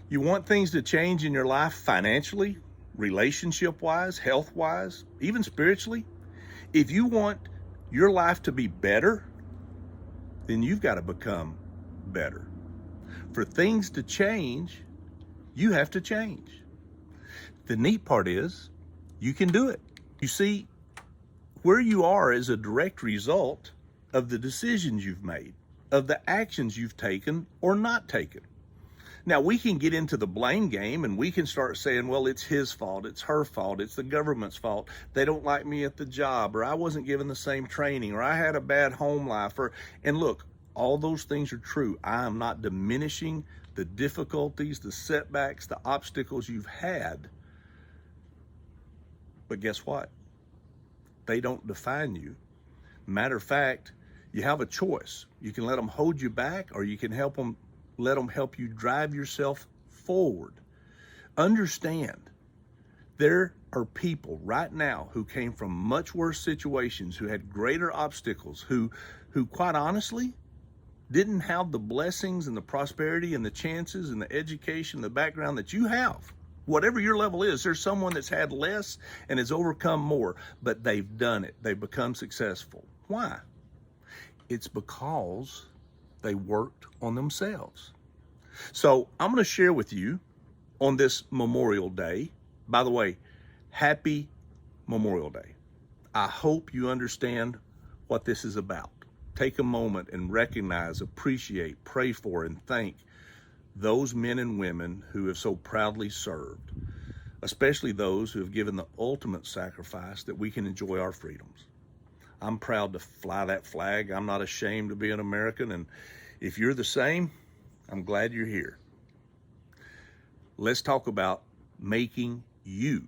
You want things to change in your life financially, relationship-wise, health-wise, even spiritually? If you want your life to be better, then you've got to become better. For things to change, you have to change. The neat part is you can do it. You see, where you are is a direct result of the decisions you've made, of the actions you've taken or not taken. Now, we can get into the blame game and we can start saying, well, it's his fault, it's her fault, it's the government's fault, they don't like me at the job, or I wasn't given the same training, or I had a bad home life, and look, all those things are true. I am not diminishing the difficulties, the setbacks, the obstacles you've had. But guess what? They don't define you. Matter of fact, you have a choice. You can let them hold you back, or you can let them help you drive yourself forward. Understand, there are people right now who came from much worse situations, who had greater obstacles, who quite honestly didn't have the blessings and the prosperity and the chances and the education, the background that you have. Whatever your level is, there's someone that's had less and has overcome more, but they've done it. They've become successful. Why? It's because they worked on themselves. So I'm going to share with you on this Memorial Day. By the way, happy Memorial Day. I hope you understand what this is about. Take a moment and recognize, appreciate, pray for, and thank those men and women who have so proudly served, especially those who have given the ultimate sacrifice that we can enjoy our freedoms. I'm proud to fly that flag. I'm not ashamed to be an American, and if you're the same, I'm glad you're here. Let's talk about making you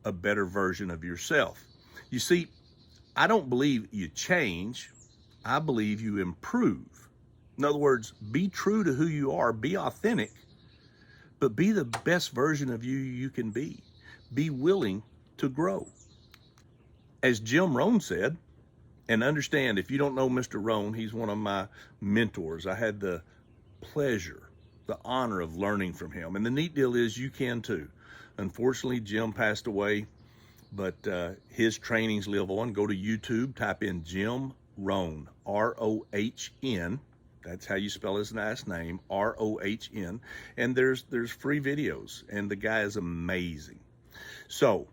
a better version of yourself. You see, I don't believe you change. I believe you improve. In other words, be true to who you are, be authentic, but be the best version of you can be. Be willing to grow. As Jim Rohn said, and understand, if you don't know Mr. Rohn, he's one of my mentors. I had the pleasure, the honor of learning from him. And the neat deal is you can too. Unfortunately, Jim passed away, but his trainings live on. Go to YouTube, type in Jim Rohn, R-O-H-N. That's how you spell his last name, R-O-H-N. And there's free videos, and the guy is amazing. So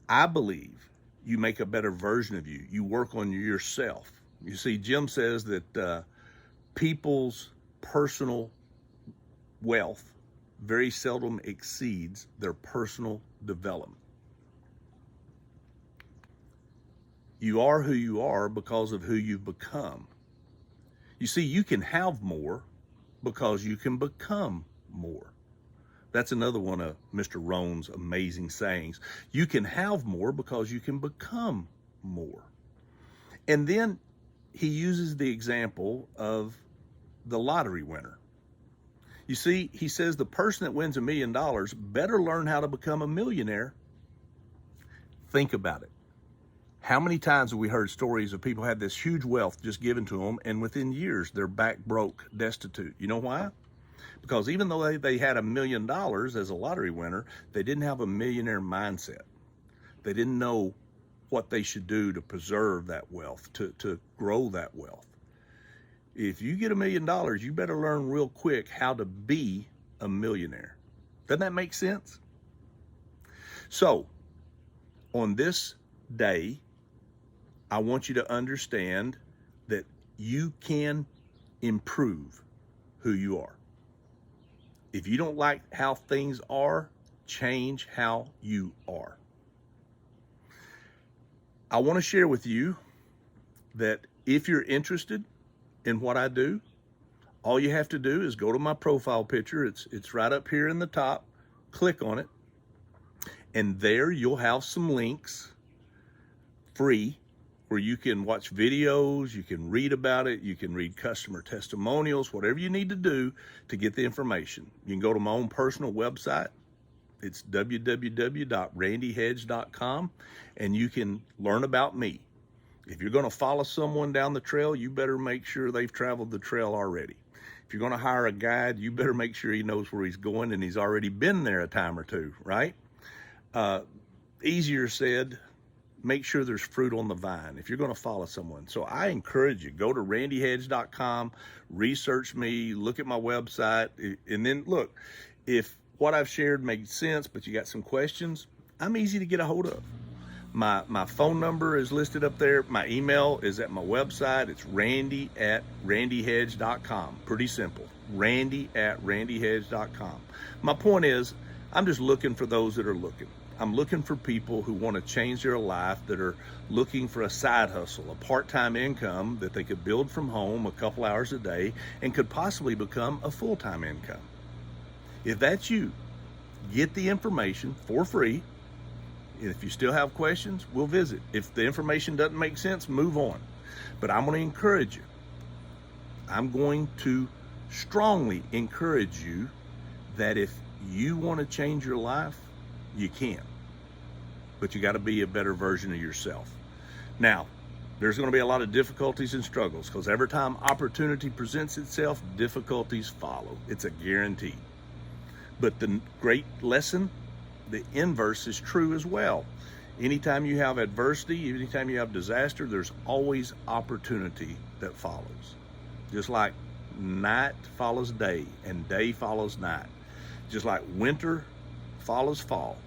I believe you make a better version of you. You work on yourself. You see, Jim says that people's personal wealth very seldom exceeds their personal development. You are who you are because of who you've become. You see, you can have more because you can become more. That's another one of Mr. Rohn's amazing sayings. You can have more because you can become more. And then he uses the example of the lottery winner. You see, he says the person that wins $1 million better learn how to become a millionaire. Think about it. How many times have we heard stories of people had this huge wealth just given to them, and within years they're back broke, destitute? You know why? Because even though they had $1 million as a lottery winner, they didn't have a millionaire mindset. They didn't know what they should do to preserve that wealth, to grow that wealth. If you get $1 million, you better learn real quick how to be a millionaire. Doesn't that make sense? So, on this day, I want you to understand that you can improve who you are. If you don't like how things are, change how you are. I want to share with you that if you're interested in what I do, all you have to do is go to my profile picture. It's right up here in the top. Click on it. And there you'll have some links free where you can watch videos, you can read about it, you can read customer testimonials, whatever you need to do to get the information. You can go to my own personal website. It's www.randyhedge.com, and you can learn about me. If you're going to follow someone down the trail, you better make sure they've traveled the trail already. If you're going to hire a guide, you better make sure he knows where he's going and he's already been there a time or two, right? Easier said, make sure there's fruit on the vine if you're going to follow someone. So I encourage you, go to randyhedge.com, research me, look at my website, and then look, if what I've shared made sense, but you got some questions, I'm easy to get a hold of. My phone number is listed up there. My email is at my website. It's randy@randyhedge.com. Pretty simple. randy@randyhedge.com. My point is, I'm just looking for those that are looking. I'm looking for people who want to change their life, that are looking for a side hustle, a part-time income that they could build from home a couple hours a day and could possibly become a full-time income. If that's you, get the information for free. If you still have questions, we'll visit. If the information doesn't make sense, move on. But I'm going to encourage you. I'm going to strongly encourage you that if you want to change your life, you can. But you got to be a better version of yourself. Now, there's going to be a lot of difficulties and struggles, because every time opportunity presents itself, difficulties follow. It's a guarantee. But the great lesson, the inverse is true as well. Anytime you have adversity, anytime you have disaster, there's always opportunity that follows. Just like night follows day and day follows night. Just like winter follows fall,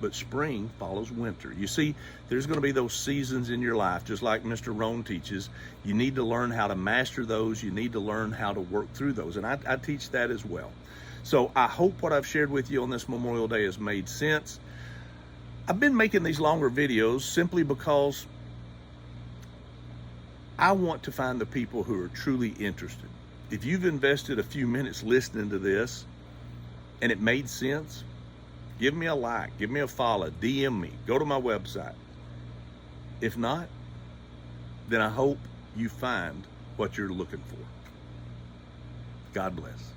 but spring follows winter. You see, there's going to be those seasons in your life, just like Mr. Rohn teaches. You need to learn how to master those. You need to learn how to work through those. And I teach that as well. So I hope what I've shared with you on this Memorial Day has made sense. I've been making these longer videos simply because I want to find the people who are truly interested. If you've invested a few minutes listening to this and it made sense, give me a like, give me a follow, DM me, go to my website. If not, then I hope you find what you're looking for. God bless.